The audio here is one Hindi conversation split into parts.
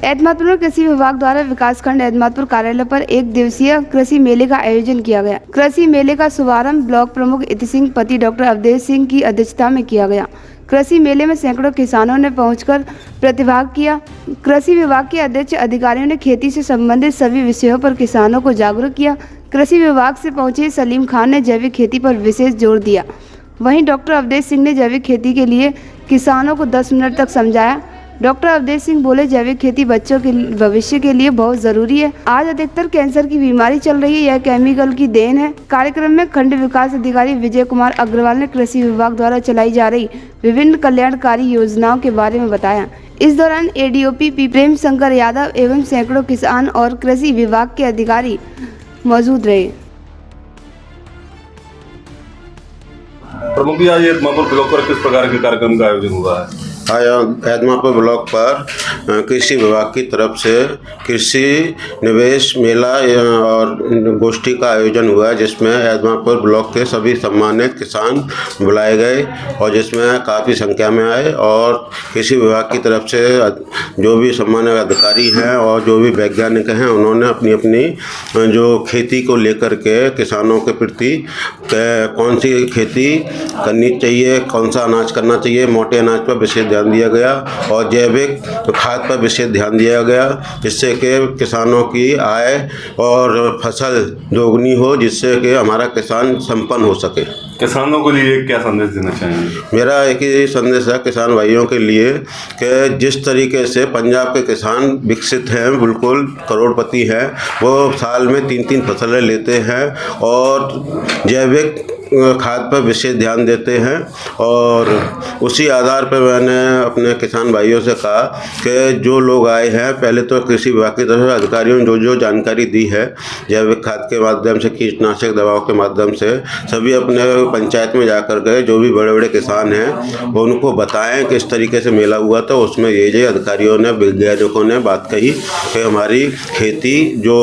एतमादपुर में कृषि विभाग द्वारा विकासखंड एतमादपुर कार्यालय पर एक दिवसीय कृषि मेले का आयोजन किया गया। कृषि मेले का शुभारंभ ब्लॉक प्रमुख इति सिंह पति डॉक्टर अवधेश सिंह की अध्यक्षता में किया गया। कृषि मेले में सैकड़ों किसानों ने पहुंचकर प्रतिभाग किया। कृषि विभाग के अध्यक्ष अधिकारियों ने खेती से संबंधित सभी विषयों पर किसानों को जागरूक किया। कृषि विभाग से पहुंचे सलीम खान ने जैविक खेती पर विशेष जोर दिया। वहीं डॉक्टर अवधेश सिंह ने जैविक खेती के लिए किसानों को 10 मिनट तक समझाया। डॉक्टर अवधेश सिंह बोले, जैविक खेती बच्चों के भविष्य के लिए बहुत जरूरी है। आज अधिकतर कैंसर की बीमारी चल रही है, यह केमिकल की देन है। कार्यक्रम में खंड विकास अधिकारी विजय कुमार अग्रवाल ने कृषि विभाग द्वारा चलाई जा रही विभिन्न कल्याणकारी योजनाओं के बारे में बताया। इस दौरान एडीओपी पी प्रेम शंकर यादव एवं सैकड़ों किसान और कृषि विभाग के अधिकारी मौजूद रहे। प्रमुख जी, आज एतमादपुर ब्लॉक पर किस प्रकार के कार्यक्रम का आयोजन हुआ है? आज एतमादपुर ब्लॉक पर कृषि विभाग की तरफ से कृषि निवेश मेला और गोष्ठी का आयोजन हुआ है, जिसमें एतमादपुर ब्लॉक के सभी सम्मानित किसान बुलाए गए और जिसमें काफ़ी संख्या में आए। और कृषि विभाग की तरफ से जो भी सम्मानित अधिकारी हैं और जो भी वैज्ञानिक हैं, उन्होंने अपनी अपनी जो खेती को लेकर के किसानों के प्रति कौन सी खेती करनी चाहिए, कौन सा अनाज करना चाहिए, मोटे अनाज पर विशेष ध्यान दिया गया और जैविक खाद पर विशेष ध्यान दिया गया, जिससे कि किसानों की आय और फसल दोगुनी हो, जिससे कि हमारा किसान संपन्न हो सके। किसानों के लिए क्या संदेश देना चाहेंगे? मेरा एक ही संदेश है किसान भाइयों के लिए कि जिस तरीके से पंजाब के किसान विकसित हैं, बिल्कुल करोड़पति हैं, वो साल में 3-3 फसलें लेते हैं और जैविक खाद पर विशेष ध्यान देते हैं। और उसी आधार पर मैंने अपने किसान भाइयों से कहा कि जो लोग आए हैं, पहले तो कृषि विभाग की तरफ से अधिकारियों ने जो जानकारी दी है जैविक खाद के माध्यम से, कीटनाशक दवाओं के माध्यम से, सभी अपने पंचायत में जाकर के जो भी बड़े बड़े किसान हैं वो उनको बताएं कि इस तरीके से मेला हुआ था। उसमें ये अधिकारियों ने, वैज्ञानिकों ने बात कही कि हमारी खेती जो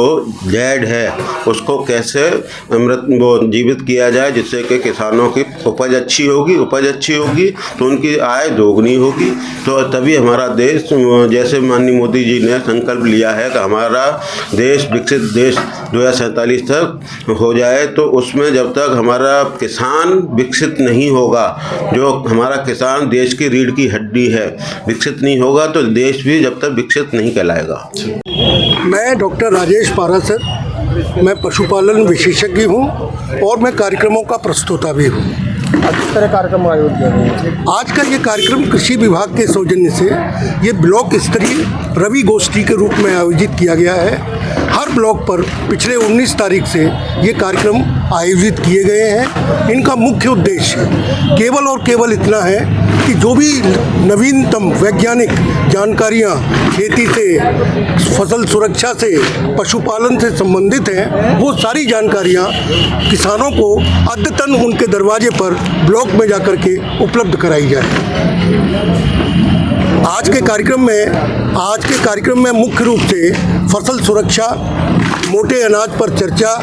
जैड है उसको कैसे जीवित किया जाए, जिससे कि किसानों की उपज अच्छी होगी तो उनकी आय दोगुनी होगी। तो तभी हमारा देश, जैसे माननीय मोदी जी ने संकल्प लिया है कि हमारा देश विकसित देश 2047 तक हो जाए, तो उसमें जब तक हमारा किसान विकसित नहीं होगा, जो हमारा किसान देश की रीढ़ की हड्डी है, विकसित नहीं होगा तो देश भी जब तक विकसित नहीं कहलाएगा। मैं डॉक्टर राजेश पारासर, मैं पशुपालन विशेषज्ञ हूँ और मैं कार्यक्रमों का प्रस्तोता भी हूँ। किस तरह कार्यक्रम आयोजित किया गया? आज का ये कार्यक्रम कृषि विभाग के सौजन्य से ये ब्लॉक स्तरीय रवि गोष्ठी के रूप में आयोजित किया गया है। हर ब्लॉक पर पिछले 19 तारीख से ये कार्यक्रम आयोजित किए गए हैं। इनका मुख्य उद्देश्य केवल और केवल इतना है कि जो भी नवीनतम वैज्ञानिक जानकारियाँ खेती से, फसल सुरक्षा से, पशुपालन से संबंधित हैं, वो सारी जानकारियाँ किसानों को अद्यतन उनके दरवाजे पर ब्लॉक में जाकर के उपलब्ध कराई जाए। आज के कार्यक्रम में मुख्य रूप से फसल सुरक्षा, मोटे अनाज पर चर्चा,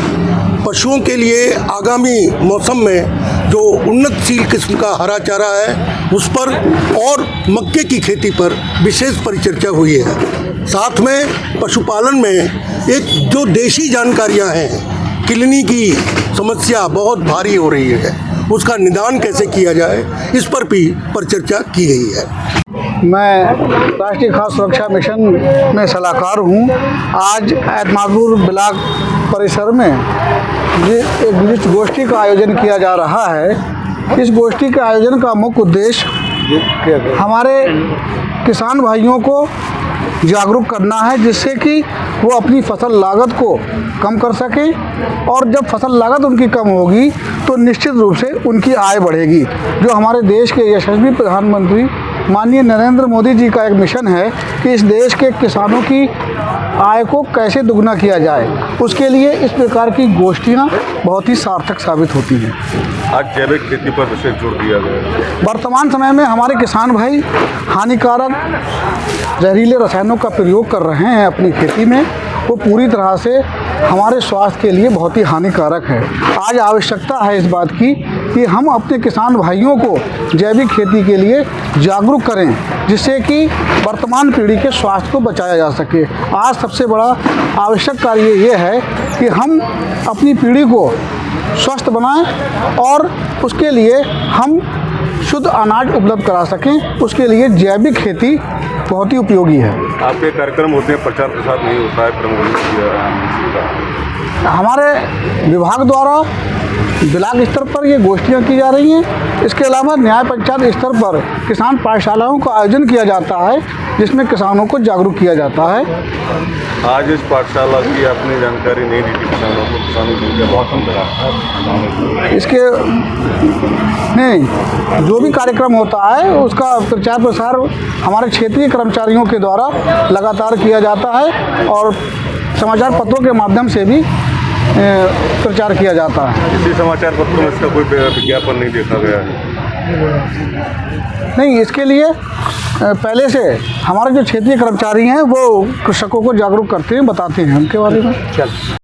पशुओं के लिए आगामी मौसम में जो उन्नतशील किस्म का हरा चारा है उस पर और मक्के की खेती पर विशेष परिचर्चा हुई है। साथ में पशुपालन में एक जो देशी जानकारियां हैं, किलनी की समस्या बहुत भारी हो रही है, उसका निदान कैसे किया जाए, इस पर भी परिचर्चा की गई है। मैं राष्ट्रीय खाद्य सुरक्षा मिशन में सलाहकार हूँ। आज एतमादपुर ब्लॉक परिसर में एक विशिष्ट गोष्ठी का आयोजन किया जा रहा है। इस गोष्ठी के आयोजन का मुख्य उद्देश्य हमारे किसान भाइयों को जागरूक करना है, जिससे कि वो अपनी फसल लागत को कम कर सकें और जब फसल लागत उनकी कम होगी तो निश्चित रूप से उनकी आय बढ़ेगी। जो हमारे देश के यशस्वी प्रधानमंत्री माननीय नरेंद्र मोदी जी का एक मिशन है कि इस देश के किसानों की आय को कैसे दुगना किया जाए, उसके लिए इस प्रकार की गोष्ठियाँ बहुत ही सार्थक साबित होती हैं। आज जैविक खेती पर विशेष जोर दिया गया है। वर्तमान समय में हमारे किसान भाई हानिकारक जहरीले रसायनों का प्रयोग कर रहे हैं अपनी खेती में, वो पूरी तरह से हमारे स्वास्थ्य के लिए बहुत ही हानिकारक है। आज आवश्यकता है इस बात की कि हम अपने किसान भाइयों को जैविक खेती के लिए जागरूक करें, जिससे कि वर्तमान पीढ़ी के स्वास्थ्य को बचाया जा सके। आज सबसे बड़ा आवश्यक कार्य ये है कि हम अपनी पीढ़ी को स्वस्थ बनाएं और उसके लिए हम शुद्ध अनाज उपलब्ध करा सकें। उसके लिए जैविक खेती बहुत ही उपयोगी है। आपके कार्यक्रम होते हैं, प्रचार प्रसार नहीं होता है, प्रमोशन किया है। हमारे विभाग द्वारा ब्लॉक स्तर पर ये गोष्ठियाँ की जा रही हैं। इसके अलावा न्याय पंचायत स्तर पर किसान पाठशालाओं का आयोजन किया जाता है, जिसमें किसानों को जागरूक किया जाता है। आज इस पाठशाला की आपने जानकारी नहीं दी थी किसानों को, किसानों की संख्या बहुत कम रहा। इसके नहीं, जो भी कार्यक्रम होता है उसका प्रचार प्रसार हमारे क्षेत्रीय कर्मचारियों के द्वारा लगातार किया जाता है और समाचार पत्रों के माध्यम से भी प्रचार किया जाता है। इसी समाचार पत्रों में इसका कोई विज्ञापन नहीं देखा गया है? नहीं, इसके लिए पहले से हमारे जो क्षेत्रीय कर्मचारी हैं वो कृषकों को जागरूक करते हैं, बताते हैं उनके बारे में। चल